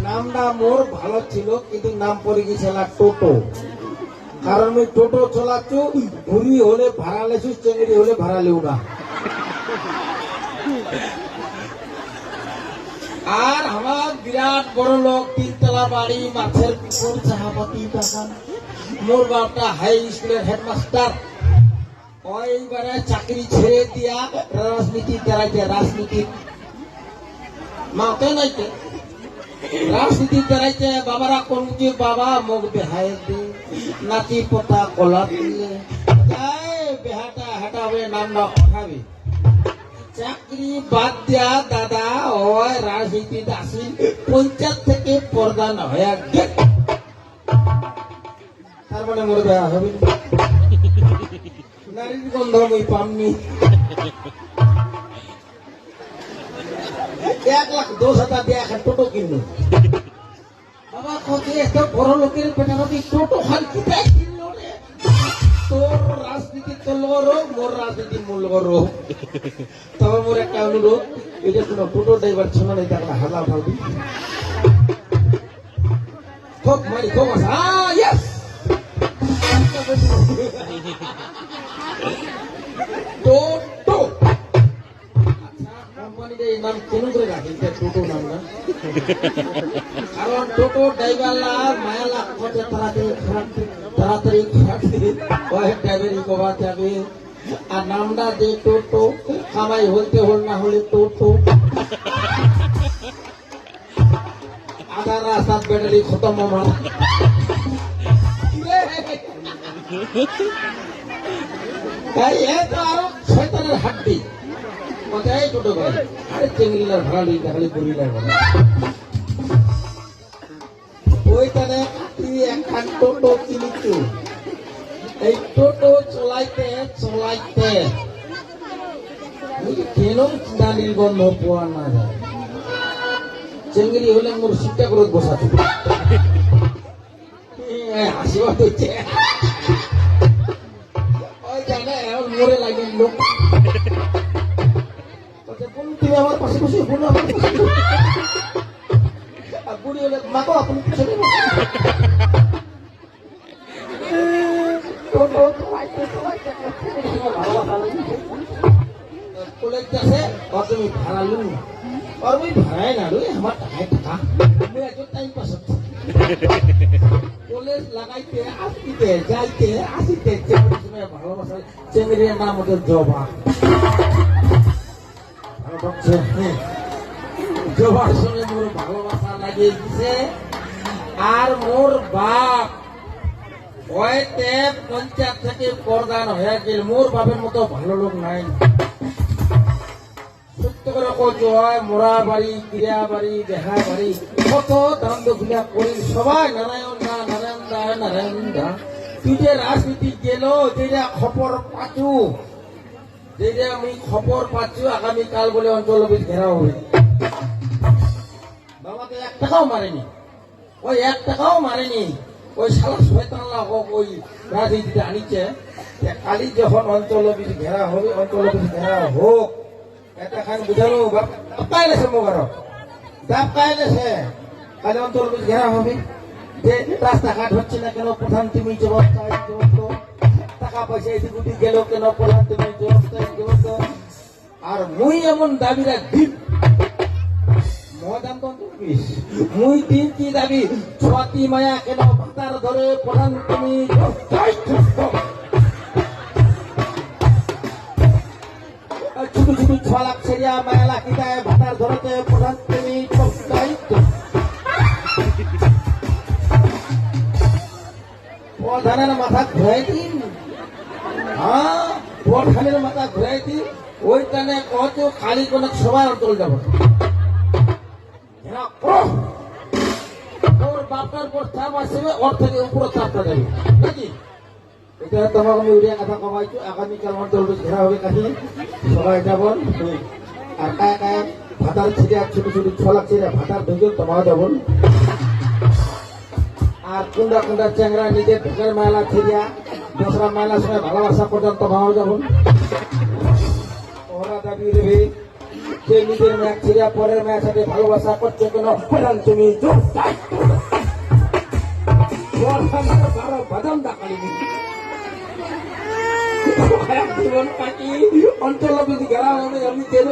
নামটা মোর ভালো ছিল কিন্তু নাম পড়ে গেছিল টোটো। কারণ আমি টোটো চলাচ্ছু, ঘুরি হলে ভাড়া লেছু, চেঙ্গড়ি হলে ভাড়া লিউ না। আর আমার বিরাট বড় লোক, তিনতলা বাড়ি, মাছের পুকুর, চাহাপাতি বাগান। মোর বাপটা হাই স্কুলের হেডমাস্টার। ওইবারে চাকরি ছেড়ে দিয়া রাজনীতির দ্বারাইতে, রাজনীতির মাতে নাইতে রাজনীতির দ্বারাইতে বাবারা কোন যে বাবা মুখ বেহায় দি নাতি পোতা কলা দিলে বেহাটা হাঁটাবে নাম না উঠাবে। চাকরি বাদ দিয়া দাদা ওই রাজনীতিতে আসি, পঞ্চায়েত থেকে প্রধান হয়ে গেল। তার মানে মোর বেহা হবে, নারীর গন্ধ মই পামনি। 1,10,000 দিয়ে এখন টোটো কিনলো। বাবা কত এত বড় লোকের পেটাপি টোটো খান কিনতে কিনলো রে। তোর রাজনীতি তোর লগর, মোর রাজনীতি মোর লগর। তবে মোর একটা অনুরোধ, এটা কোনো টোটো ড্রাইভার ছিল না, এটা হালা উঠাবি। খুব মারি খুব আছে। ইয়েস টোটো। এই নাম কেন করে রাখি টোটো নাম না? কারণ টোটো ড্রাইভাররা মায়া লাখ তাড়াতাড়ি ড্রাইভারি কবা যাবে। আর নামটা যে টোটো, কামাই হইতে হল না হলে টোটো। আধা রাস্তার ব্যাটারি খতম আমার। আরো শয়তানের হাড্ডি কোথায় টোটো ভাই। আরে চেঙ্গিলার ভাড়া লিই খালি বলিলার ভাড়া। ওইখানে একখান টোটো কিনিছু। এই টোটো চলাইতে চলাইতে কেন দাঁড়ির গন্ধ পোয়া না যায়। চেঙ্গিরি হলে মোর সিটটা করে বসাতে হাসিবা হচ্ছে। ওই জানে মোরে লাগে লোক। তুমি আমার পাশে বসে বোন আমার পাশে বুড়ি হলে মাকে আপনি পিছনে কলেজ যাচ্ছে তুমি ভাড়া লুন আর ওই ভাড়াই না রে আমার টাকায় টাকা টাইম পাস হচ্ছে। কলেজ লাগাইতে আসতে যাইতে আসিতে ভালোবাসা চেঙ্গির নাম ওদের জবা। জবার সঙ্গে মোর ভালোবাসা লাগিয়ে দিছে। আর মোর বাপ ওইতে পঞ্চায়েত থেকে প্রধান হয়ে গেল। মোর বাপের মতো ভালো লোক নাই। সত্য করে কইতে হয়, মোরা বাড়ি, ক্রিয়া বাড়ি, দেখা বাড়ি কত দাম দক্ষিণা করি সবাই নারায়ণ দা, নারায়ণ দা, নারায়ণ দা। তুই যে রাজনীতি গেল, যেটা খবর পাচু, যেটা আমি খবর পাচ্ছি আগামীকাল বলে অঞ্চল অফিস ঘেরাও হবে। বাবা তো 1 টাকাও মারেনি, ওই 1 টাকাও মারেনি। ওই সালা শয়তানলা হোক ওই রাজনীতিতে আনিছে। কালি যখন অঞ্চল অফিস ঘেরা হবে, অঞ্চল অফিস ঘেরা হোক, একটা খান বুঝালো বাপ কাইলেছে মোগার বাপ কাইলেছে। কালি অঞ্চল অফিস ঘেরা হবে, যে রাস্তাঘাট হচ্ছে না কেন, প্রধান তুমি জবাব টাকা পয়সা এদিকে গেল কেন, প্রধান তুমি জবাব। আর মুই এমন দাবি রাখবি মহাদাম মুই দিন কি দাবি, ছতি মায়া কেন ভাতার ধরে প্রধান তুমি ছোট ছোট 6 লাখ সেরিয়া মায়া লাখ ভাতার ধরতে প্রধান তুমি প্রধানের মাথা ঘুরাই দিন। হ্যাঁ প্রধানের মাথা ঘুরাই দিন। ওইখানে কত খালি কোন সবার অঞ্চল যাব ওর বাপটার পর চাপ আসবে, ওর থেকে উপরে চাপটা যাবে নাকি। এটা তোমাকে আমি উড়িয়া কথা কমাইছো। আগামীকাল অঞ্চল ঘেরা হবে কাছে সবাই যাব। আর কায় কায় ভাতার ছিঁড়ে ছোট ছোট 6 লাখ ছিঁড়ে ভাতার ধরে তোমাও যাব। আর কুন্ডা কুন্ডা চ্যাংরা নিজের ঢোকের মেলা ছিঁড়িয়া দোসরা মেলার সঙ্গে ভালোবাসা পর্যন্ত ভাও যাব। ওরা দাবি দেবে সে নিজের ম্যাচ ছেড়ে পরের ম্যাচ সাথে ভালোবাসা করছে কেন প্রধান তুমি চুপ থাক। বারো বাদাম ডাকালি জীবন কাটি অঞ্চল গ্রামে আমি গেল